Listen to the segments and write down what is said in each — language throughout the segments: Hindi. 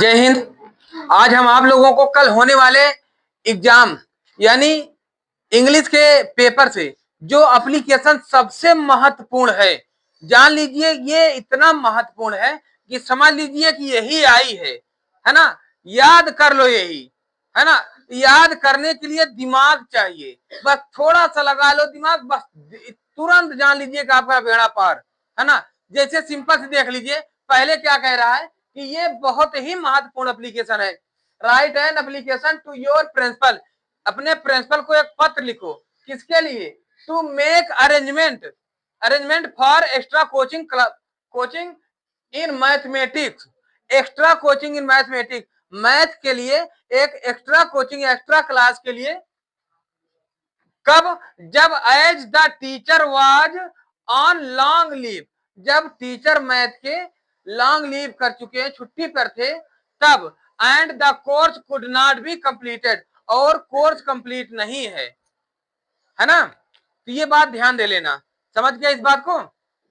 जय हिंद। आज हम आप लोगों को कल होने वाले एग्जाम यानी इंग्लिश के पेपर से जो एप्लीकेशन सबसे महत्वपूर्ण है, जान लीजिए ये इतना महत्वपूर्ण है कि समझ लीजिए कि यही आई है ना। याद कर लो, यही है ना। याद करने के लिए दिमाग चाहिए, बस थोड़ा सा लगा लो दिमाग, बस तुरंत जान लीजिए कि आपका बेड़ा पार है ना। जैसे सिंपल से देख लीजिए, पहले क्या कह रहा है कि ये बहुत ही महत्वपूर्ण एप्लीकेशन है। Write an application to your principal, अपने प्रिंसिपल को एक पत्र लिखो। किसके लिए? To make arrangement for extra coaching in mathematics. Extra coaching in mathematics, math के लिए एक एक्स्ट्रा कोचिंग, एक्स्ट्रा क्लास के लिए। कब? जब as the teacher was on long leave, जब टीचर मैथ के लॉन्ग लीव कर चुके हैं, छुट्टी पर थे तब। And the course could not be completed, और कोर्स कंप्लीट नहीं है ना। तो ये बात ध्यान दे लेना, समझ गया इस बात को।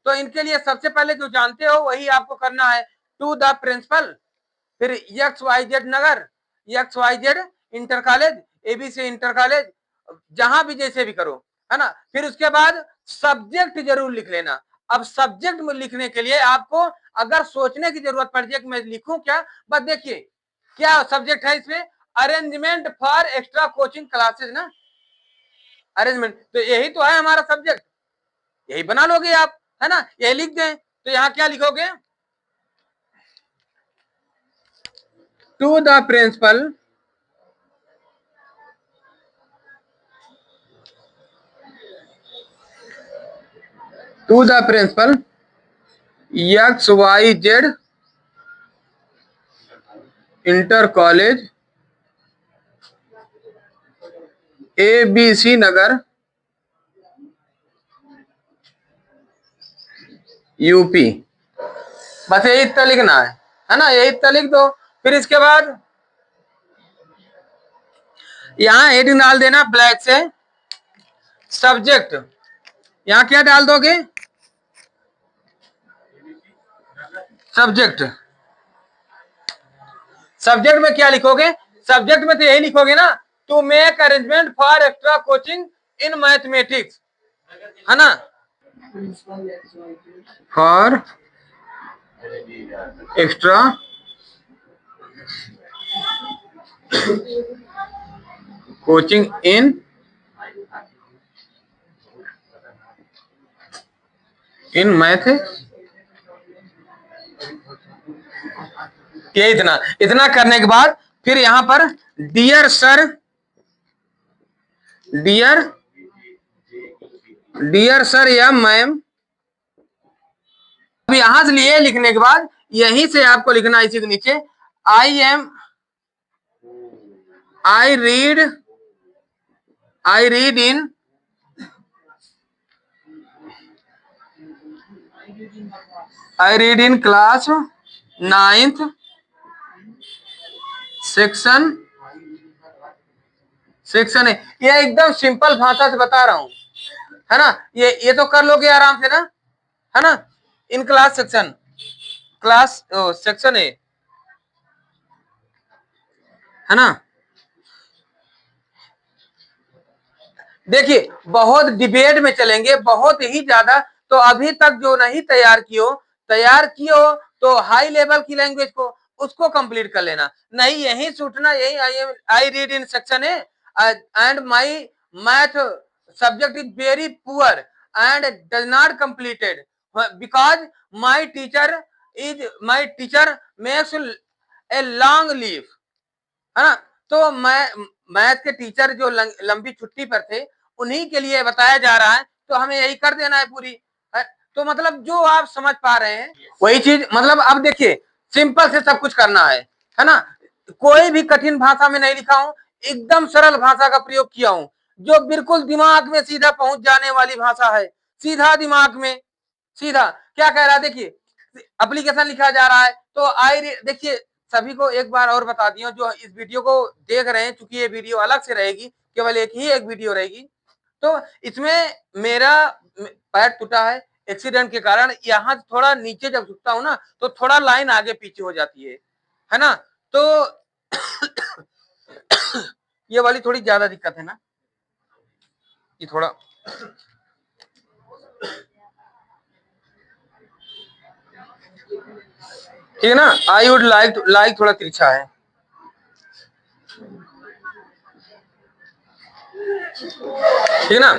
तो इनके लिए सबसे पहले जो जानते हो वही आपको करना है। टू द प्रिंसिपल, फिर XYZ नगर, XYZ inter college, ABC inter college, जहां भी जैसे भी करो, है ना। फिर उसके बाद सब्जेक्ट जरूर लिख लेना। अब सब्जेक्ट में लिखने के लिए आपको अगर सोचने की जरूरत पड़ जाए कि मैं लिखूं क्या, बस देखिए क्या सब्जेक्ट है इसमें, arrangement for extra coaching classes ना, अरेंजमेंट। तो यही तो है हमारा सब्जेक्ट, यही बना लोगे आप, है ना। यही लिख दें, तो यहां क्या लिखोगे? To the principal, to the principal XYZ inter college, ABC Nagar, UP। बस यही इतना लिखना है ना, यही इतना लिख दो। फिर इसके बाद यहां हेडिंग डाल देना ब्लैक से, सब्जेक्ट। यहां क्या डाल दोगे? सब्जेक्ट। सब्जेक्ट में क्या लिखोगे? सब्जेक्ट में तो यही लिखोगे ना, to make arrangement for extra coaching in mathematics, है ना। For extra coaching in math. ये इतना इतना करने के बाद फिर यहां पर डियर सर, डियर सर या मैम। अब यहां से लिए लिखने के बाद यहीं से आपको लिखना इसी के नीचे, आई read in class 9th section है। ये एकदम सिंपल भाषा से बता रहा हूं, है ना। ये तो कर लोगे आराम से ना, है ना। इन क्लास सेक्शन है ना। देखिए बहुत डिबेट में चलेंगे, बहुत ही ज्यादा। तो अभी तक जो नहीं तैयार किए हो तो हाई लेवल की लैंग्वेज को उसको कंप्लीट कर लेना, नहीं यही छूटना। यही आई रीड इन सेक्शन है and my math subject is very poor and does not completed because my teacher makes a long leave, है ना। तो मैथ के टीचर जो लंबी छुट्टी पर थे उन्हीं के लिए बताया जा रहा है, तो हमें यही कर देना है पूरी। तो मतलब जो आप समझ पा रहे हैं वही चीज, मतलब अब देखिए सिंपल से सब कुछ करना है ना। कोई भी कठिन भाषा में नहीं लिखा हूं, एकदम सरल भाषा का प्रयोग किया हूं, जो बिल्कुल दिमाग में सीधा पहुंच जाने वाली भाषा है। सीधा दिमाग में, सीधा। क्या कह रहा है देखिए, एप्लीकेशन लिखा जा रहा है तो देखिए सभी को एक बार और बता दिया जो इस वीडियो को देख रहे हैं, चूंकि ये वीडियो अलग से रहेगी, केवल एक वीडियो रहेगी। तो इसमें मेरा पैर टूटा है एक्सीडेंट के कारण, यहां थोड़ा नीचे जब झुकता हूं ना तो थोड़ा लाइन आगे पीछे हो जाती है ना। तो ये वाली थोड़ी ज्यादा दिक्कत है ना, ये थोड़ा ठीक है ना। आई वुड लाइक थोड़ा तिरछा है, ठीक है ना।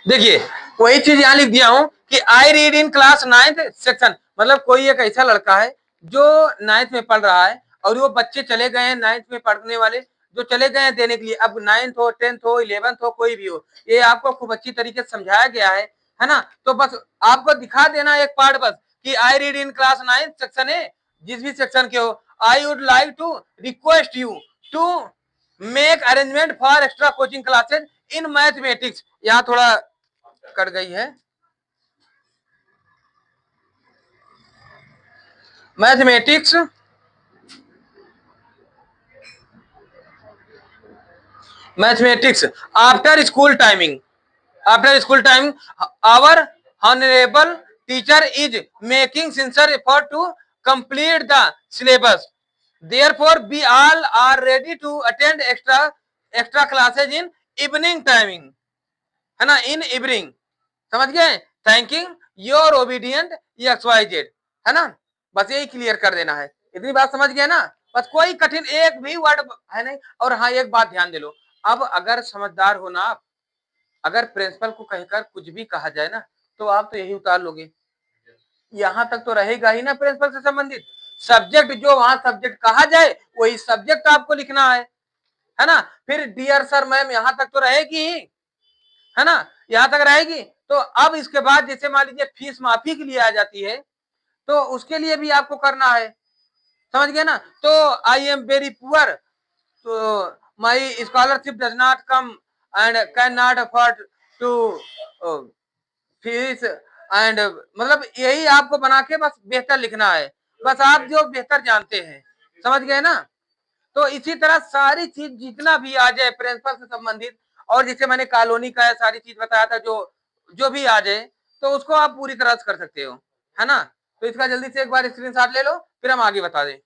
देखिए वही चीज यहाँ लिख दिया हूं कि I read in class 9th section, मतलब कोई एक ऐसा लड़का है जो 9th में पढ़ रहा है और वो बच्चे चले गए हैं 9th में पढ़ने वाले जो चले गए हैं देने के लिए, अब 9th हो 10th हो 11th हो कोई भी हो, ये आपको खूब अच्छी तरीके से समझाया गया है ना। तो बस आपको दिखा देना एक पार्ट बस कि I read in class 9th section है, जिस भी सेक्शन के हो, I would like to request you to make arrangement for extra coaching classes in mathematics. यहाँ थोड़ा कट गई है, mathematics after school timing, our honourable teacher is making sincere effort to complete the syllabus, therefore we all are ready to attend extra classes in evening timing, है ना, इन इवनिंग, समझ गए। थैंकिंग योर ओबीडियंट XYZ, है ना। बस यही क्लियर कर देना है, इतनी बात समझ गए ना। बस कोई कठिन एक भी वर्ड है नहीं। और हाँ एक बात ध्यान दे लो, अब अगर समझदार हो ना आप, अगर प्रिंसिपल को कहकर कुछ भी कहा जाए ना तो आप तो यही उतार लोगे, यहाँ तक तो रहेगा ही ना प्रिंसिपल से संबंधित सब्जेक्ट, जो वहां सब्जेक्ट कहा जाए वही सब्जेक्ट आपको लिखना है ना। फिर डियर सर मैम यहाँ तक तो रहेगी ही, है ना, यहाँ तक रहेगी। तो अब इसके बाद जैसे मान लीजिए फीस माफी के लिए आ जाती है तो उसके लिए भी आपको करना है, समझ गए ना। तो आई एम वेरी पुअर, तो my scholarship does not come and can not afford to fees and, मतलब यही आपको बना के बस बेहतर लिखना है, बस आप जो बेहतर जानते हैं, समझ गए ना। तो इसी तरह सारी चीज जितना भी आ जाए प्रिंसिपल से संबंधित, और जैसे मैंने कॉलोनी का सारी चीज बताया था, जो जो भी आ जाए तो उसको आप पूरी तरह से कर सकते हो, है ना। तो इसका जल्दी से एक बार स्क्रीनशॉट ले लो फिर हम आगे बता दें।